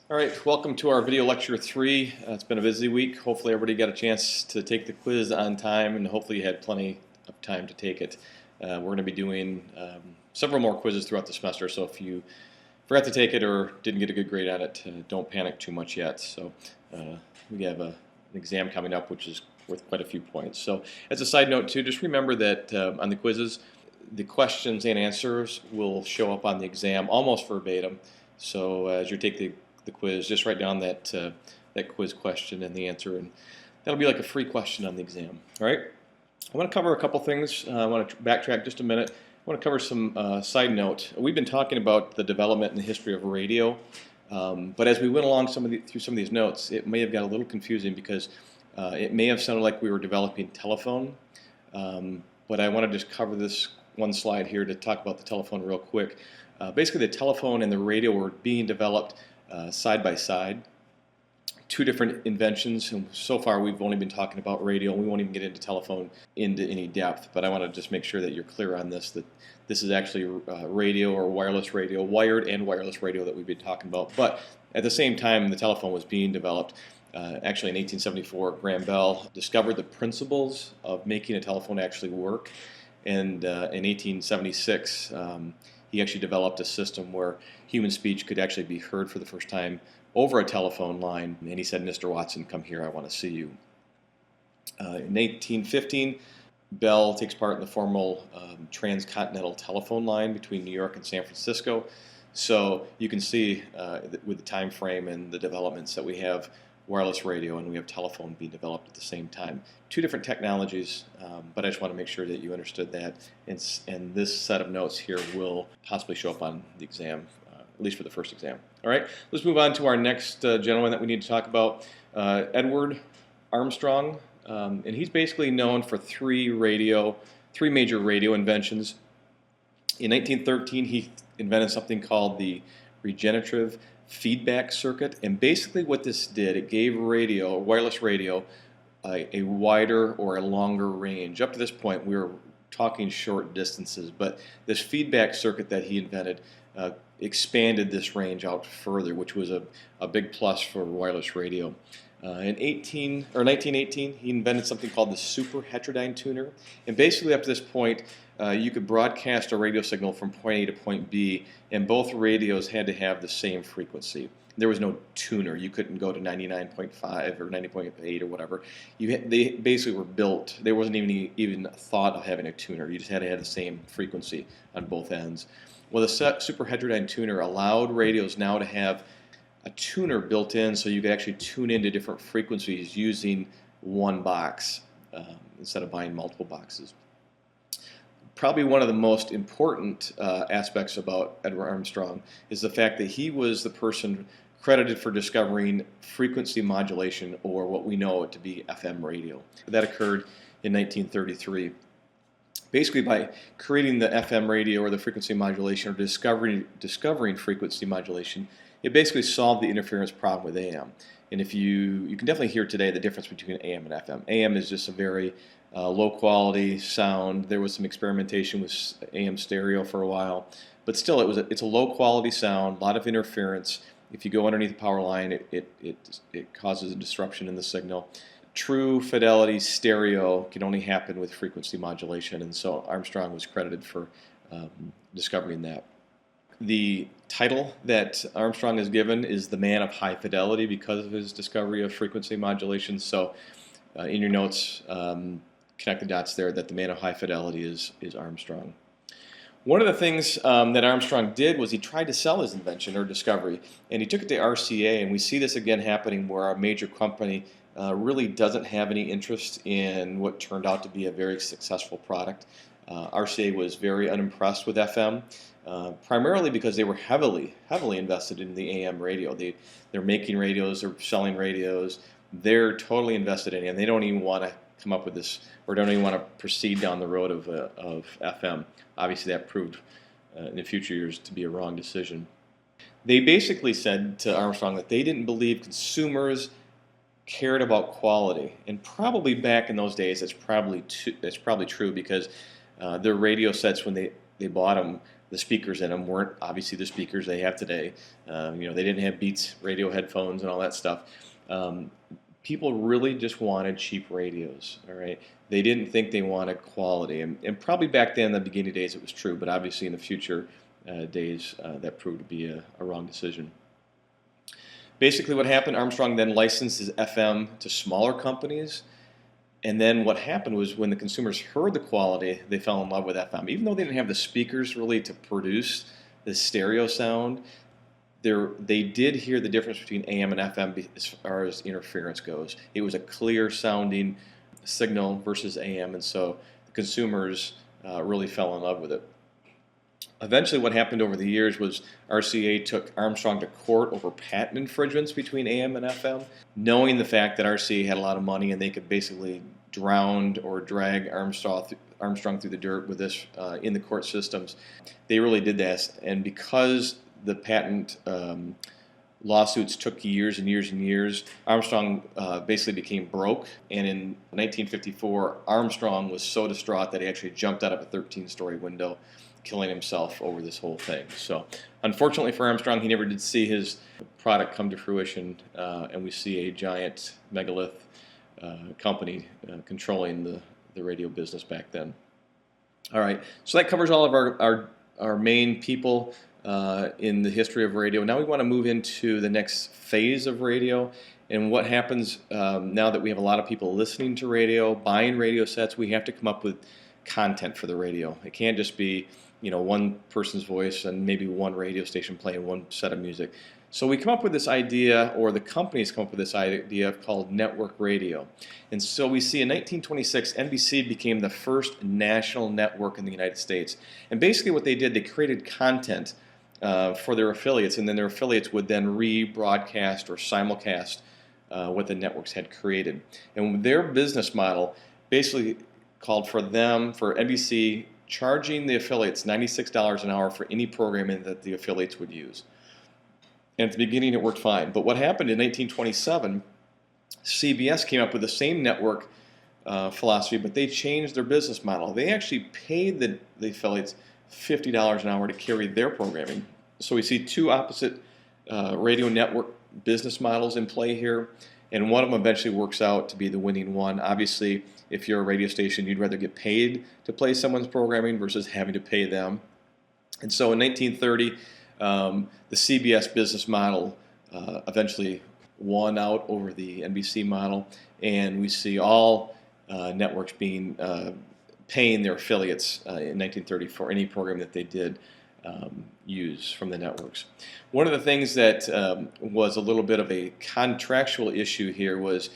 All right, welcome to our video lecture 3. It's been a busy week. Hopefully everybody got a chance to take the quiz on time, and hopefully you had plenty of time to take it. We're going to be doing several more quizzes throughout the semester, so if you forgot to take it or didn't get a good grade on it, don't panic too much yet. So we have an exam coming up which is worth quite a few points. So as a side note too, just remember that on the quizzes, the questions and answers will show up on the exam almost verbatim. So as you take the quiz, just write down that quiz question and the answer, and that'll be like a free question on the exam. All right. I want to cover a couple things. I want to backtrack just a minute. I want to cover some side note. We've been talking about the development and the history of radio, but as we went along through some of these notes, it may have got a little confusing because it may have sounded like we were developing telephone, but I want to just cover this one slide here to talk about the telephone real quick. Basically, the telephone and the radio were being developed side by side. Two different inventions, and so far we've only been talking about radio, and we won't even get into telephone into any depth, but I want to just make sure that you're clear on this, that this is actually radio or wireless radio, wired and wireless radio that we've been talking about. But at the same time, the telephone was being developed. Actually in 1874, Graham Bell discovered the principles of making a telephone actually work, and in 1876 he actually developed a system where human speech could actually be heard for the first time over a telephone line, and he said, "Mr. Watson, come here, I want to see you." In 1815, Bell takes part in the formal transcontinental telephone line between New York and San Francisco. So you can see with the time frame and the developments that we have wireless radio and we have telephone being developed at the same time. Two different technologies, but I just want to make sure that you understood that, and this set of notes here will possibly show up on the exam, at least for the first exam. All right, let's move on to our next gentleman that we need to talk about, Edward Armstrong, and he's basically known for three major radio inventions. In 1913, he invented something called the regenerative feedback circuit, and basically what this did, it gave radio, wireless radio, a wider or a longer range. Up to this point, we were talking short distances, but this feedback circuit that he invented expanded this range out further, which was a big plus for wireless radio. In 1918, he invented something called the super heterodyne tuner, and basically up to this point, you could broadcast a radio signal from point A to point B, and both radios had to have the same frequency. There was no tuner. You couldn't go to 99.5 or 90.8 or whatever. They basically were built. There wasn't even a thought of having a tuner. You just had to have the same frequency on both ends. Well, the super heterodyne tuner allowed radios now to have a tuner built in, so you could actually tune into different frequencies using one box instead of buying multiple boxes. Probably one of the most important aspects about Edward Armstrong is the fact that he was the person credited for discovering frequency modulation, or what we know to be FM radio. That occurred in 1933. Basically, by creating the FM radio or the frequency modulation, or discovering frequency modulation, it basically solved the interference problem with AM. And if you can definitely hear today the difference between AM and FM. AM is just a very low quality sound. There was some experimentation with AM stereo for a while, but still it's a low quality sound, a lot of interference. If you go underneath the power line, it causes a disruption in the signal. True fidelity stereo can only happen with frequency modulation, and so Armstrong was credited for discovering that. The title that Armstrong is given is the Man of High Fidelity because of his discovery of frequency modulation. So in your notes, connect the dots there that the Man of High Fidelity is Armstrong. One of the things that Armstrong did was he tried to sell his invention or discovery, and he took it to RCA, and we see this again happening where a major company really doesn't have any interest in what turned out to be a very successful product. RCA was very unimpressed with FM, primarily because they were heavily invested in the AM radio. They're making radios, they're selling radios, they're totally invested in it, and they don't even want to come up with this, or don't even want to proceed down the road of FM. Obviously that proved in the future years to be a wrong decision. They basically said to Armstrong that they didn't believe consumers cared about quality, and probably back in those days that's probably true, because their radio sets, when they bought them, the speakers in them weren't obviously the speakers they have today. They didn't have Beats radio headphones and all that stuff. People really just wanted cheap radios, all right? They didn't think they wanted quality. And probably back then, in the beginning days, it was true, but obviously in the future days, that proved to be a wrong decision. Basically what happened, Armstrong then licensed his FM to smaller companies. And then what happened was when the consumers heard the quality, they fell in love with FM. Even though they didn't have the speakers really to produce the stereo sound, they did hear the difference between AM and FM as far as interference goes. It was a clear sounding signal versus AM, and so the consumers really fell in love with it. Eventually what happened over the years was RCA took Armstrong to court over patent infringements between AM and FM, knowing the fact that RCA had a lot of money and they could basically drown or drag Armstrong through the dirt with this in the court systems. They really did that, and because the patent lawsuits took years and years and years, Armstrong basically became broke, and in 1954 Armstrong was so distraught that he actually jumped out of a 13-story window, killing himself over this whole thing. So unfortunately for Armstrong, he never did see his product come to fruition, and we see a giant megalith company controlling the radio business back then. All right, so that covers all of our main people in the history of radio. Now we want to move into the next phase of radio, and what happens now that we have a lot of people listening to radio, buying radio sets. We have to come up with content for the radio. It can't just be one person's voice and maybe one radio station playing one set of music. So we come up with this idea, or the companies come up with this idea called network radio. And so we see in 1926, NBC became the first national network in the United States. And basically what they did, they created content for their affiliates, and then their affiliates would then rebroadcast or simulcast what the networks had created. And their business model basically called for NBC charging the affiliates $96 an hour for any programming that the affiliates would use. And at the beginning it worked fine. But what happened in 1927, CBS came up with the same network philosophy, but they changed their business model. They actually paid the affiliates $50 an hour to carry their programming. So we see two opposite radio network business models in play here, and one of them eventually works out to be the winning one. Obviously, if you're a radio station, you'd rather get paid to play someone's programming versus having to pay them. And so in 1930, the CBS business model eventually won out over the NBC model, and we see all networks paying their affiliates in 1930 for any program that they did use from the networks. One of the things that was a little bit of a contractual issue here was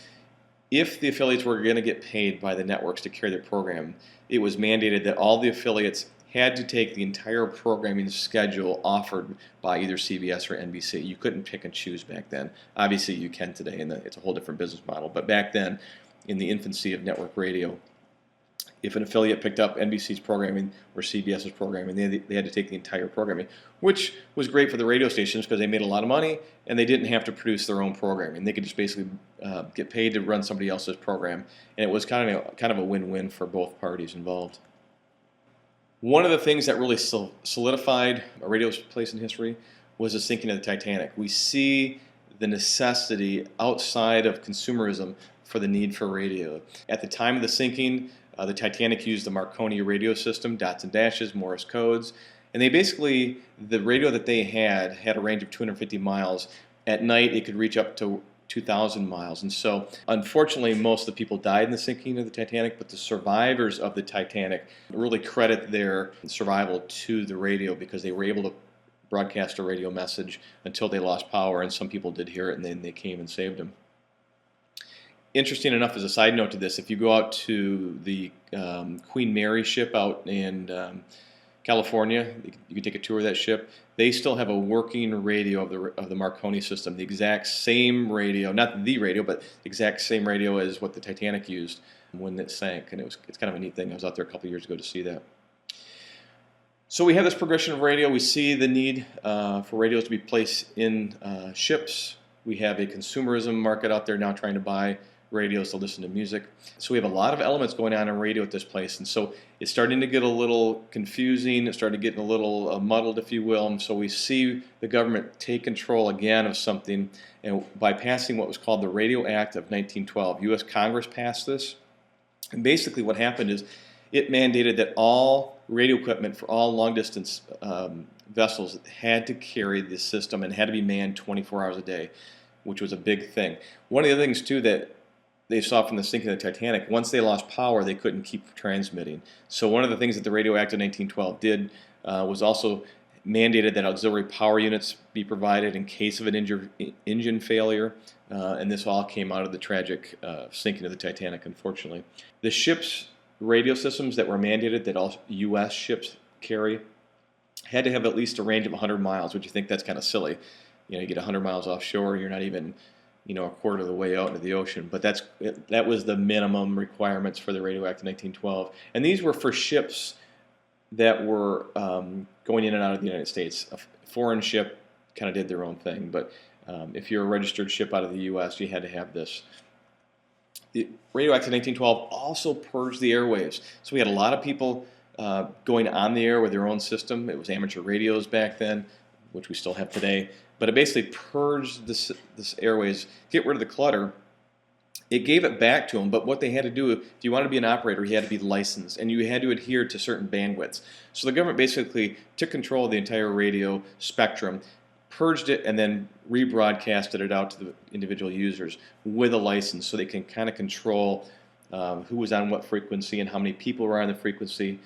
if the affiliates were going to get paid by the networks to carry their program, it was mandated that all the affiliates had to take the entire programming schedule offered by either CBS or NBC. You couldn't pick and choose back then. Obviously you can today, and it's a whole different business model. But back then, in the infancy of network radio, if an affiliate picked up NBC's programming or CBS's programming, they had to take the entire programming, which was great for the radio stations because they made a lot of money and they didn't have to produce their own programming. They could just basically get paid to run somebody else's program, and it was kind of a win-win for both parties involved. One of the things that really solidified a radio's place in history was the sinking of the Titanic. We see the necessity outside of consumerism for the need for radio. At the time of the sinking, the Titanic used the Marconi radio system, dots and dashes, Morse codes, and the radio that they had a range of 250 miles. At night, it could reach up to 2,000 miles. And so, unfortunately, most of the people died in the sinking of the Titanic, but the survivors of the Titanic really credit their survival to the radio because they were able to broadcast a radio message until they lost power, and some people did hear it, and then they came and saved them. Interesting enough, as a side note to this, if you go out to the Queen Mary ship out in California, you can take a tour of that ship. They still have a working radio of the Marconi system, the exact same radio, not the radio, but the exact same radio as what the Titanic used when it sank, and it's kind of a neat thing. I was out there a couple years ago to see that. So we have this progression of radio. We see the need for radios to be placed in ships. We have a consumerism market out there now trying to buy radios to listen to music. So we have a lot of elements going on in radio at this place, and so it's starting to get a little confusing. It's starting to get a little muddled, if you will. And so we see the government take control again of something, and by passing what was called the Radio Act of 1912. U.S. Congress passed this, and basically what happened is it mandated that all radio equipment for all long-distance vessels had to carry this system and had to be manned 24 hours a day, which was a big thing. One of the other things, too, that they saw from the sinking of the Titanic, once they lost power, they couldn't keep transmitting. So one of the things that the Radio Act of 1912 did was also mandated that auxiliary power units be provided in case of an engine failure, and this all came out of the tragic sinking of the Titanic, unfortunately. The ship's radio systems that were mandated that all U.S. ships carry had to have at least a range of 100 miles, which you think that's kind of silly. You know, you get 100 miles offshore, you're not even, you know, a quarter of the way out into the ocean. But that was the minimum requirements for the Radio Act of 1912. And these were for ships that were going in and out of the United States. A foreign ship kind of did their own thing, but if you're a registered ship out of the U.S., you had to have this. The Radio Act of 1912 also purged the airwaves. So we had a lot of people going on the air with their own system. It was amateur radios back then, which we still have today. But it basically purged this airways, get rid of the clutter. It gave it back to them, but what they had to do, if you wanted to be an operator, you had to be licensed, and you had to adhere to certain bandwidths. So the government basically took control of the entire radio spectrum, purged it, and then rebroadcasted it out to the individual users with a license, so they can kind of control who was on what frequency and how many people were on the frequency.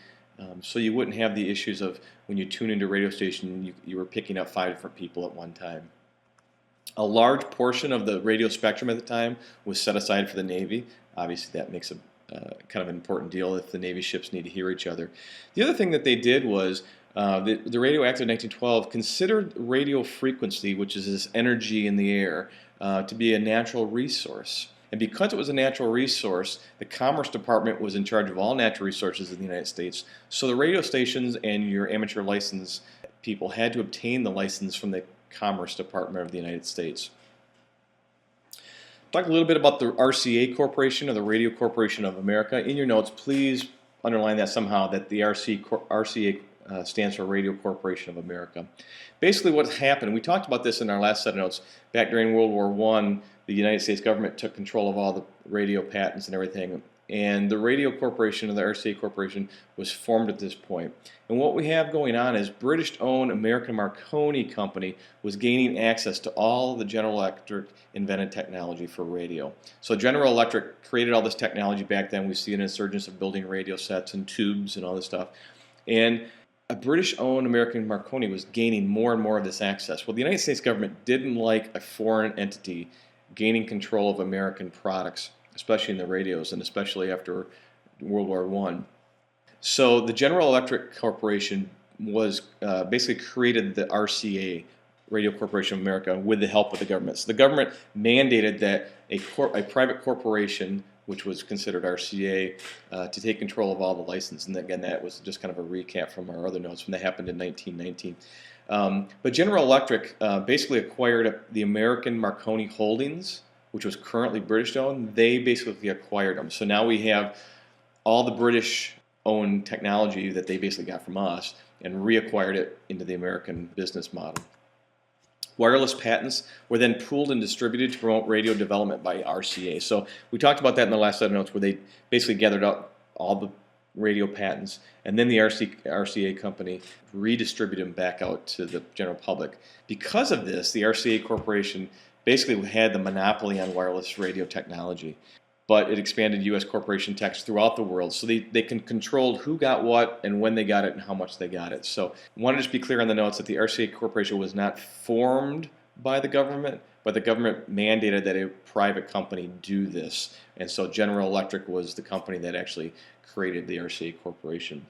So you wouldn't have the issues of when you tune into a radio station, you were picking up 5 different people at one time. A large portion of the radio spectrum at the time was set aside for the Navy. Obviously, that makes a kind of an important deal if the Navy ships need to hear each other. The other thing that they did was the Radio Act of 1912 considered radio frequency, which is this energy in the air, to be a natural resource. And because it was a natural resource, the Commerce Department was in charge of all natural resources in the United States. So the radio stations and your amateur license people had to obtain the license from the Commerce Department of the United States. Talk a little bit about the RCA Corporation, or the Radio Corporation of America. In your notes, please underline that somehow, that the RCA stands for Radio Corporation of America. Basically what happened, we talked about this in our last set of notes, back during World War I, the United States government took control of all the radio patents and everything, and the Radio Corporation, or the RCA Corporation, was formed at this point. And what we have going on is British-owned American Marconi Company was gaining access to all the General Electric invented technology for radio. So General Electric created all this technology back then. We see an insurgence of building radio sets and tubes and all this stuff. And a British-owned American Marconi was gaining more and more of this access. Well, the United States government didn't like a foreign entity gaining control of American products, especially in the radios, and especially after World War I. So the General Electric Corporation was basically created the RCA, Radio Corporation of America, with the help of the government. So the government mandated that a private corporation, which was considered RCA, to take control of all the license. And again, that was just kind of a recap from our other notes when that happened in 1919. But General Electric basically acquired the American Marconi Holdings, which was currently British-owned. They basically acquired them. So now we have all the British-owned technology that they basically got from us and reacquired it into the American business model. Wireless patents were then pooled and distributed to promote radio development by RCA. So we talked about that in the last set of notes, where they basically gathered up all the radio patents, and then the RCA company redistributed them back out to the general public. Because of this, the RCA Corporation basically had the monopoly on wireless radio technology, but it expanded U.S. corporation tax throughout the world, so they can control who got what and when they got it and how much they got it. So I want to just be clear on the notes that the RCA Corporation was not formed by the government, but the government mandated that a private company do this. And so General Electric was the company that actually created the RCA Corporation.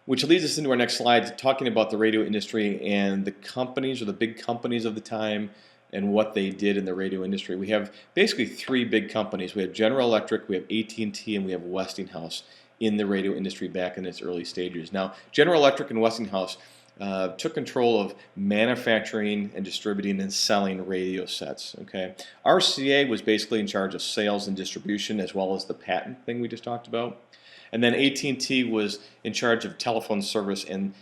Which leads us into our next slide, talking about the radio industry and the companies, or the big companies of the time, and what they did in the radio industry. We have basically 3 big companies. We have General Electric, we have AT&T, and we have Westinghouse in the radio industry back in its early stages. Now, General Electric and Westinghouse took control of manufacturing and distributing and selling radio sets. Okay, RCA was basically in charge of sales and distribution, as well as the patent thing we just talked about. And then AT&T was in charge of telephone service and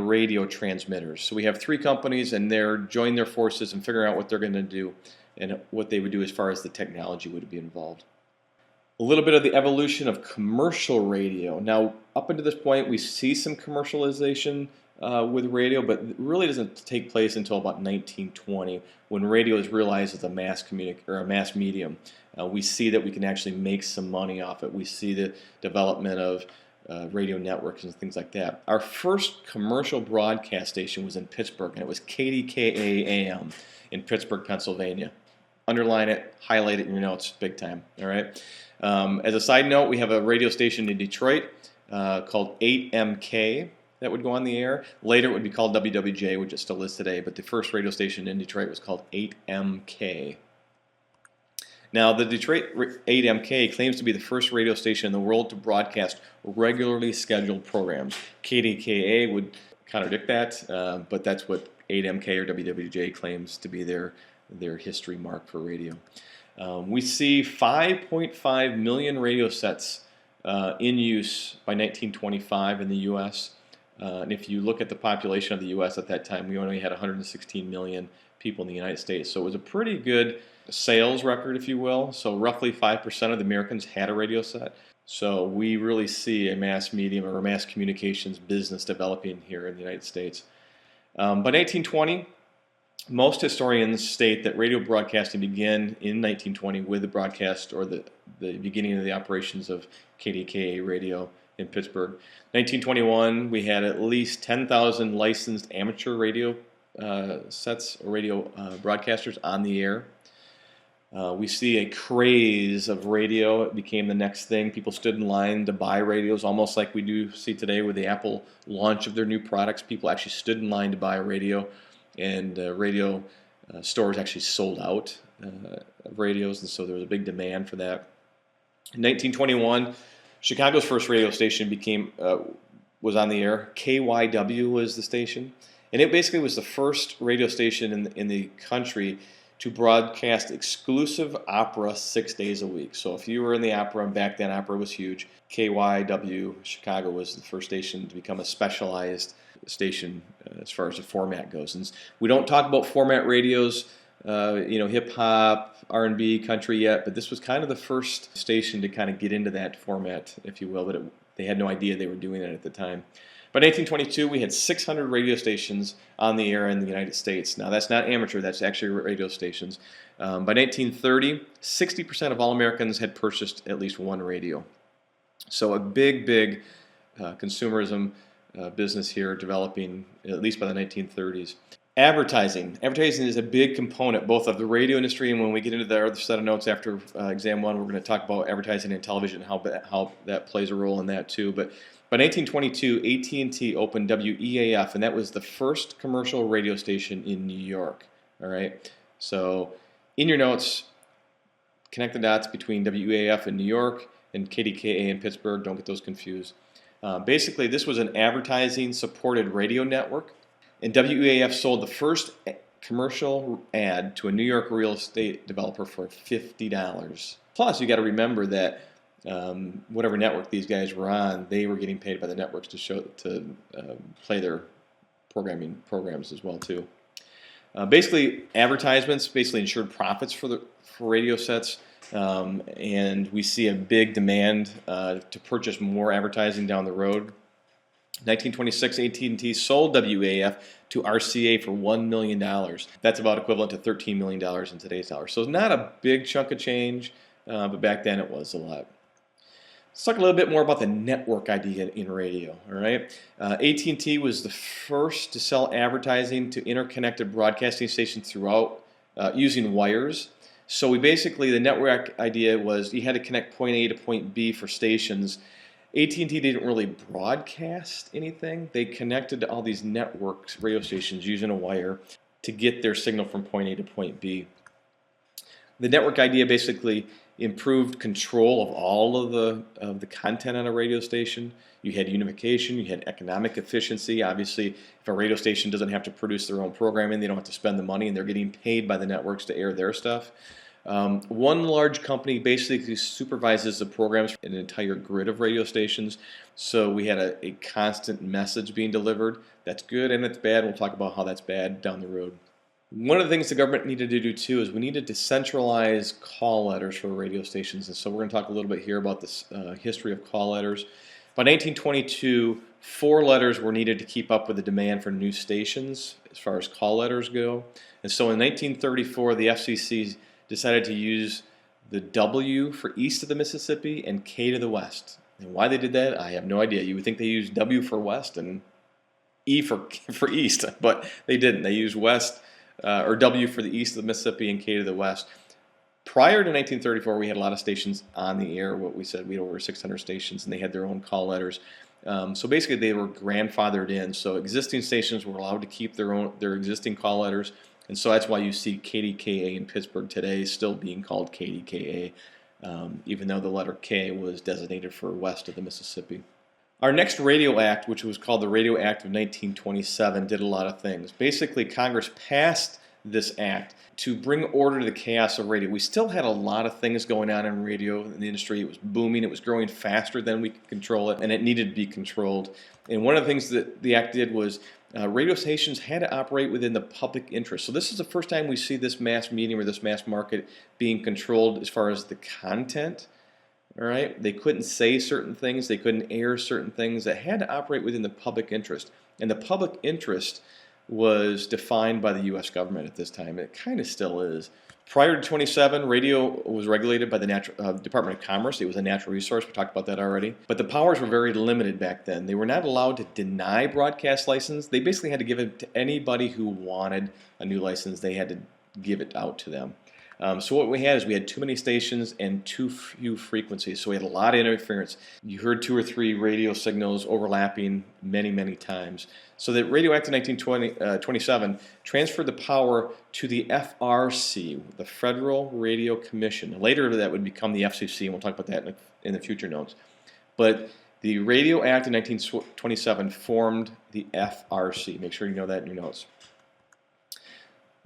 radio transmitters. So we have three companies, and they're joining their forces and figuring out what they're going to do and what they would do as far as the technology would be involved. A little bit of the evolution of commercial radio. Now, up until this point, we see some commercialization with radio, but it really doesn't take place until about 1920, when radio is realized as a mass medium. We see that we can actually make some money off it. We see the development of radio networks and things like that. Our first commercial broadcast station was in Pittsburgh, and it was KDKA AM in Pittsburgh, Pennsylvania. Underline it, highlight it in your notes, big time. All right. As a side note, we have a radio station in Detroit called 8MK that would go on the air. Later, it would be called WWJ, which it still is today. But the first radio station in Detroit was called 8MK. Now, the Detroit 8MK claims to be the first radio station in the world to broadcast regularly scheduled programs. KDKA would contradict that, but that's what 8MK or WWJ claims to be their history mark for radio. We see 5.5 million radio sets in use by 1925 in the U.S. And if you look at the population of the U.S. at that time, we only had 116 million people in the United States. So it was a pretty good sales record, if you will. So roughly 5% of the Americans had a radio set. So we really see a mass medium or a mass communications business developing here in the United States. By 1920, most historians state that radio broadcasting began in 1920 with the broadcast or the beginning of the operations of KDKA radio in Pittsburgh. 1921, we had at least 10,000 licensed amateur radio sets or radio broadcasters on the air. We see a craze of radio. It became the next thing. People stood in line to buy radios, almost like we do see today with the Apple launch of their new products. People actually stood in line to buy a radio, and radio stores actually sold out of radios, and so there was a big demand for that. In 1921, Chicago's first radio station was on the air. KYW was the station, and it basically was the first radio station in the country to broadcast exclusive opera 6 days a week. So if you were in the opera, and back then opera was huge, KYW Chicago was the first station to become a specialized station as far as the format goes. And we don't talk about format radios, hip hop, R&B, country yet, but this was kind of the first station to kind of get into that format, if you will. But they had no idea they were doing it at the time. By 1922, we had 600 radio stations on the air in the United States. Now, that's not amateur, that's actually radio stations. By 1930, 60% of all Americans had purchased at least one radio. So a big consumerism business here developing, at least by the 1930s. Advertising. Advertising is a big component both of the radio industry, and when we get into the other set of notes after Exam 1, we're going to talk about advertising and television and how that plays a role in that too. But by 1922, AT&T opened WEAF, and that was the first commercial radio station in New York. All right. So in your notes, connect the dots between WEAF in New York and KDKA in Pittsburgh. Don't get those confused. Basically, this was an advertising-supported radio network, and WEAF sold the first commercial ad to a New York real estate developer for $50. Plus, you got to remember that whatever network these guys were on, they were getting paid by the networks to play their programs as well too. Basically, advertisements basically ensured profits for radio sets, and we see a big demand to purchase more advertising down the road. 1926, AT&T sold WEAF to RCA for $1 million. That's about equivalent to $13 million in today's dollars. So it's not a big chunk of change, but back then it was a lot. Let's talk a little bit more about the network idea in radio. All right, AT&T was the first to sell advertising to interconnected broadcasting stations throughout using wires. So the network idea was you had to connect point A to point B for stations. AT&T didn't really broadcast anything. They connected to all these networks, radio stations, using a wire to get their signal from point A to point B. The network idea basically improved control of all of the content on a radio station. You had unification, you had economic efficiency. Obviously, if a radio station doesn't have to produce their own programming, they don't have to spend the money, and they're getting paid by the networks to air their stuff. One large company basically supervises the programs for an entire grid of radio stations. So we had a constant message being delivered. That's good and it's bad. We'll talk about how that's bad down the road. One of the things the government needed to do too is we needed to centralize call letters for radio stations. And so we're going to talk a little bit here about this history of call letters. By 1922, 4 letters were needed to keep up with the demand for new stations as far as call letters go. And so in 1934, the FCC decided to use the W for east of the Mississippi and K to the west. And why they did that, I have no idea. You would think they used W for west and E for east, but they didn't. They used west or W for the east of the Mississippi and K to the west. Prior to 1934, we had a lot of stations on the air. What we said, we had over 600 stations, and they had their own call letters. So basically, they were grandfathered in. So existing stations were allowed to keep their existing call letters. And so that's why you see KDKA in Pittsburgh today still being called KDKA, even though the letter K was designated for west of the Mississippi. Our next Radio Act, which was called the Radio Act of 1927, did a lot of things. Basically, Congress passed this act to bring order to the chaos of radio. We still had a lot of things going on in radio in the industry. It was booming. It was growing faster than we could control it, and it needed to be controlled. And one of the things that the act did was radio stations had to operate within the public interest. So this is the first time we see this mass medium or this mass market being controlled as far as the content. All right, they couldn't say certain things. They couldn't air certain things. That had to operate within the public interest. And the public interest was defined by the U.S. government at this time. It kind of still is. Prior to 27, radio was regulated by the Department of Commerce. It was a natural resource. We talked about that already. But the powers were very limited back then. They were not allowed to deny broadcast license. They basically had to give it to anybody who wanted a new license. They had to give it out to them. So what we had is we had too many stations and too few frequencies. So we had a lot of interference. You heard 2 or 3 radio signals overlapping many, many times. So the Radio Act of 1927 transferred the power to the FRC, the Federal Radio Commission. Later that would become the FCC, and we'll talk about that in the future notes. But the Radio Act of 1927 formed the FRC. Make sure you know that in your notes.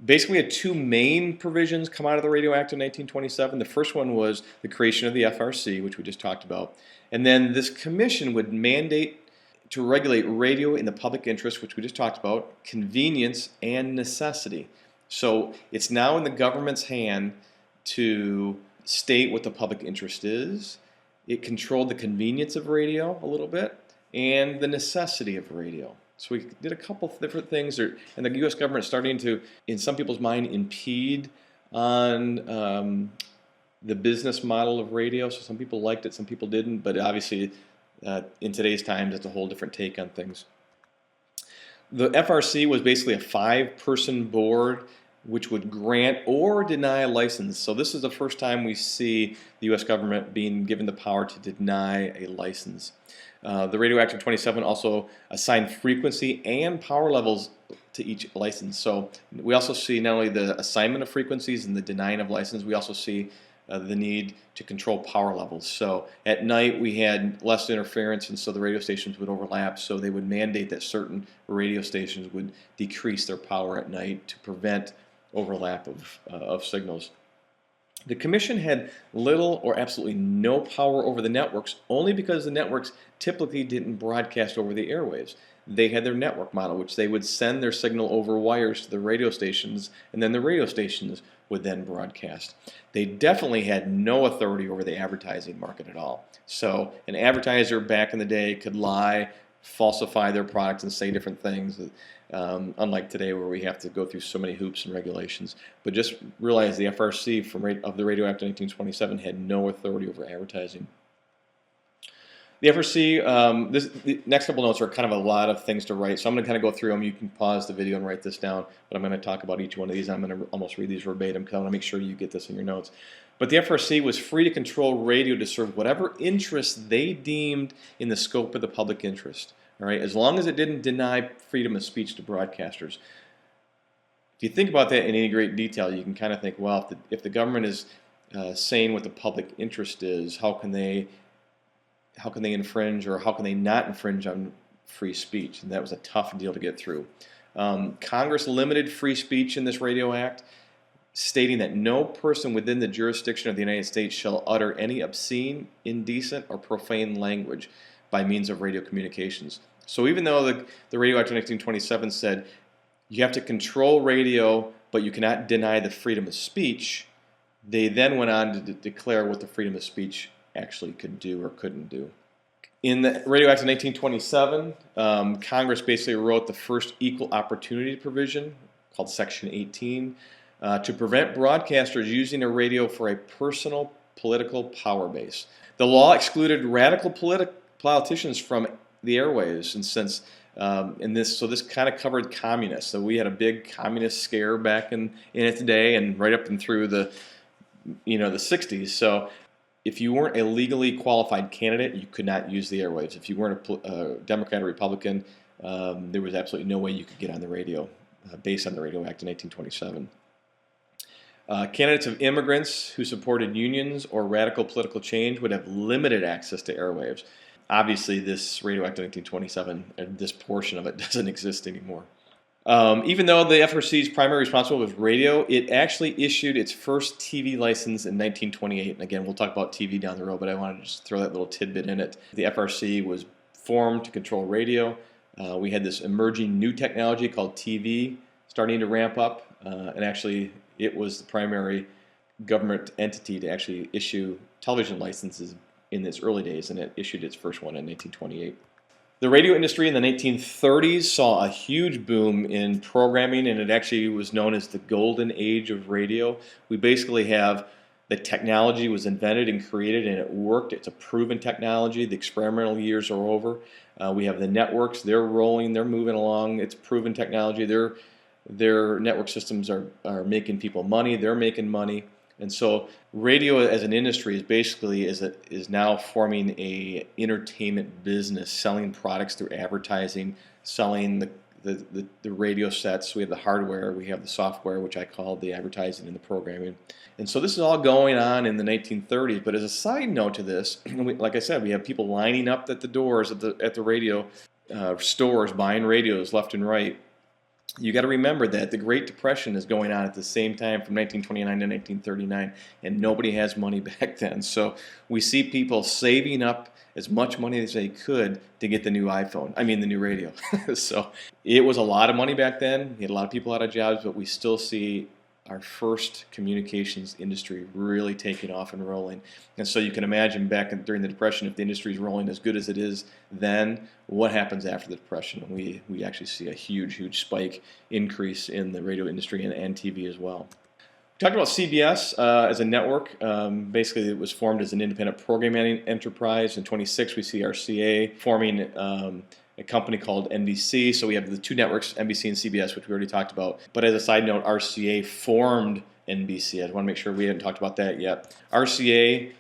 Basically, we had 2 main provisions come out of the Radio Act of 1927. The first one was the creation of the FRC, which we just talked about. And then this commission would mandate to regulate radio in the public interest, which we just talked about, convenience, and necessity. So it's now in the government's hand to state what the public interest is. It controlled the convenience of radio a little bit and the necessity of radio. So we did a couple different things, and the U.S. government is starting to, in some people's mind, impede on the business model of radio. So some people liked it, some people didn't, but obviously in today's times, it's a whole different take on things. The FRC was basically a 5-person board which would grant or deny a license. So this is the first time we see the U.S. government being given the power to deny a license. The Radio Act of 27 also assigned frequency and power levels to each license. So we also see not only the assignment of frequencies and the denying of license, we also see the need to control power levels. So at night we had less interference, and so the radio stations would overlap, so they would mandate that certain radio stations would decrease their power at night to prevent overlap of signals. The commission had little or absolutely no power over the networks, only because the networks typically didn't broadcast over the airwaves. They had their network model, which they would send their signal over wires to the radio stations, and then the radio stations would then broadcast. They definitely had no authority over the advertising market at all. So an advertiser back in the day could lie, falsify their products, and say different things, unlike today where we have to go through so many hoops and regulations. But just realize the FRC of the Radio Act of 1927 had no authority over advertising. The FRC, the next couple notes are kind of a lot of things to write, so I'm going to kind of go through them. You can pause the video and write this down, but I'm going to talk about each one of these. I'm going to almost read these verbatim because I want to make sure you get this in your notes. But the FRC was free to control radio to serve whatever interests they deemed in the scope of the public interest. All right, as long as it didn't deny freedom of speech to broadcasters. If you think about that in any great detail, you can kind of think, well, if the government is saying what the public interest is, how can they infringe, or how can they not infringe on free speech? And that was a tough deal to get through. Congress limited free speech in this Radio Act, stating that no person within the jurisdiction of the United States shall utter any obscene, indecent, or profane language by means of radio communications. So even though the Radio Act of 1927 said you have to control radio, but you cannot deny the freedom of speech, they then went on to declare what the freedom of speech actually could do or couldn't do. In the Radio Act of 1927, Congress basically wrote the first equal opportunity provision, called Section 18, to prevent broadcasters using a radio for a personal political power base. The law excluded radical politicians from the airwaves, and since this kind of covered communists. So we had a big communist scare back in its day, and right up and through the 60s. So if you weren't a legally qualified candidate, you could not use the airwaves. If you weren't a Democrat or Republican, there was absolutely no way you could get on the radio based on the Radio Act of 1927. Candidates of immigrants who supported unions or radical political change would have limited access to airwaves. Obviously, this Radio Act of 1927, and this portion of it, doesn't exist anymore. Even though the FRC's primary responsibility was radio, it actually issued its first TV license in 1928. And again, we'll talk about TV down the road, but I wanted to just throw that little tidbit in it. The FRC was formed to control radio. We had this emerging new technology called TV starting to ramp up, and actually it was the primary government entity to actually issue television licenses in its early days, and it issued its first one in 1928. The radio industry in the 1930s saw a huge boom in programming, and it actually was known as the golden age of radio. We basically have the technology was invented and created, and it worked. It's a proven technology. The experimental years are over. We have the networks. They're rolling. They're moving along. It's proven technology. Their network systems are making people money. They're making money. And so radio as an industry is now forming a entertainment business, selling products through advertising, selling the radio sets. We have the hardware, we have the software, which I call the advertising and the programming. And so this is all going on in the 1930s. But as a side note to this, like I said, we have people lining up at the doors at the radio stores, buying radios left and right. You got to remember that the Great Depression is going on at the same time from 1929 to 1939, and nobody has money back then. So we see people saving up as much money as they could to get the new radio. So it was a lot of money back then. We had a lot of people out of jobs, but we still see our first communications industry really taking off and rolling. And so you can imagine during the Depression, if the industry is rolling as good as it is then, what happens after the Depression? And we actually see a huge spike increase in the radio industry and TV as well. We talked about CBS as a network. Basically, it was formed as an independent programming enterprise. In 26, we see RCA forming a company called NBC. So we have the two networks, NBC and CBS, which we already talked about. But as a side note, RCA formed NBC. I want to make sure we haven't talked about that yet. RCA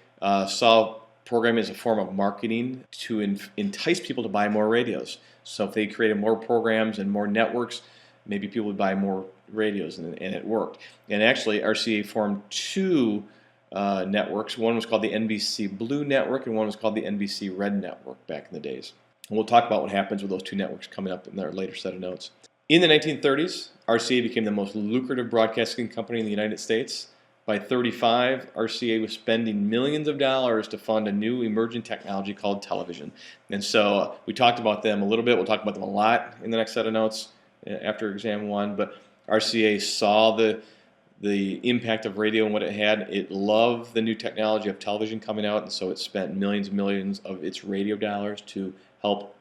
saw programming as a form of marketing to entice people to buy more radios. So if they created more programs and more networks, maybe people would buy more radios, and it worked. And actually, RCA formed two networks. One was called the NBC Blue Network, and one was called the NBC Red Network back in the days. And we'll talk about what happens with those two networks coming up in our later set of notes. In the 1930s, RCA became the most lucrative broadcasting company in the United States. By 1935, RCA was spending millions of dollars to fund a new emerging technology called television. And so we talked about them a little bit. We'll talk about them a lot in the next set of notes after Exam 1. But RCA saw the impact of radio and what it had. It loved the new technology of television coming out, and so it spent millions and millions of its radio dollars to help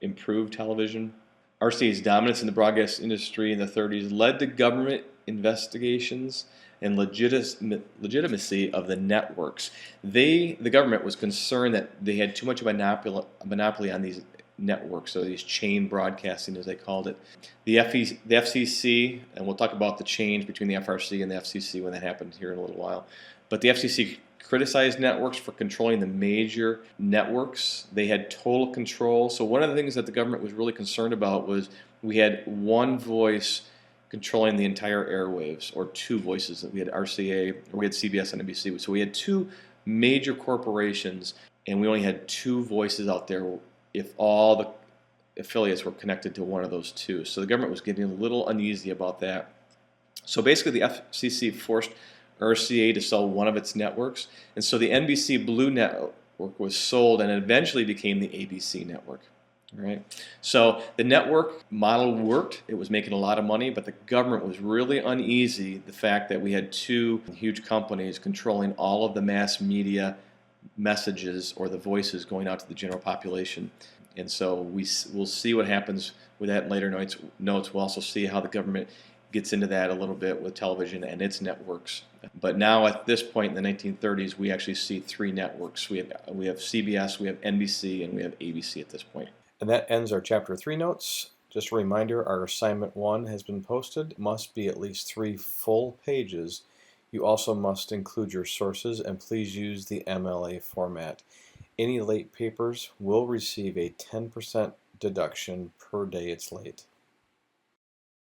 improve television. RCA's dominance in the broadcast industry in the 30s led to government investigations and legitimacy of the networks. The government was concerned that they had too much of a monopoly on these networks, so these chain broadcasting, as they called it. The FCC, and we'll talk about the change between the FRC and the FCC when that happens here in a little while, but the FCC criticized networks for controlling the major networks. They had total control. So one of the things that the government was really concerned about was we had one voice controlling the entire airwaves, or two voices. We had RCA, or we had CBS and NBC. So we had two major corporations, and we only had two voices out there if all the affiliates were connected to one of those two. So the government was getting a little uneasy about that. So basically the FCC forced RCA to sell one of its networks, and so the NBC Blue network was sold and eventually became the ABC network. All right. So the network model worked. It was making a lot of money, but the government was really uneasy the fact that we had two huge companies controlling all of the mass media messages, or the voices, going out to the general population. And so we'll see what happens with that in later notes. We'll also see how the government gets into that a little bit with television and its networks. But now at this point in the 1930s, we actually see three networks. We have CBS, we have NBC, and we have ABC at this point. And that ends our Chapter 3 notes. Just a reminder, our Assignment 1 has been posted. It must be at least 3 full pages. You also must include your sources, and please use the MLA format. Any late papers will receive a 10% deduction per day it's late.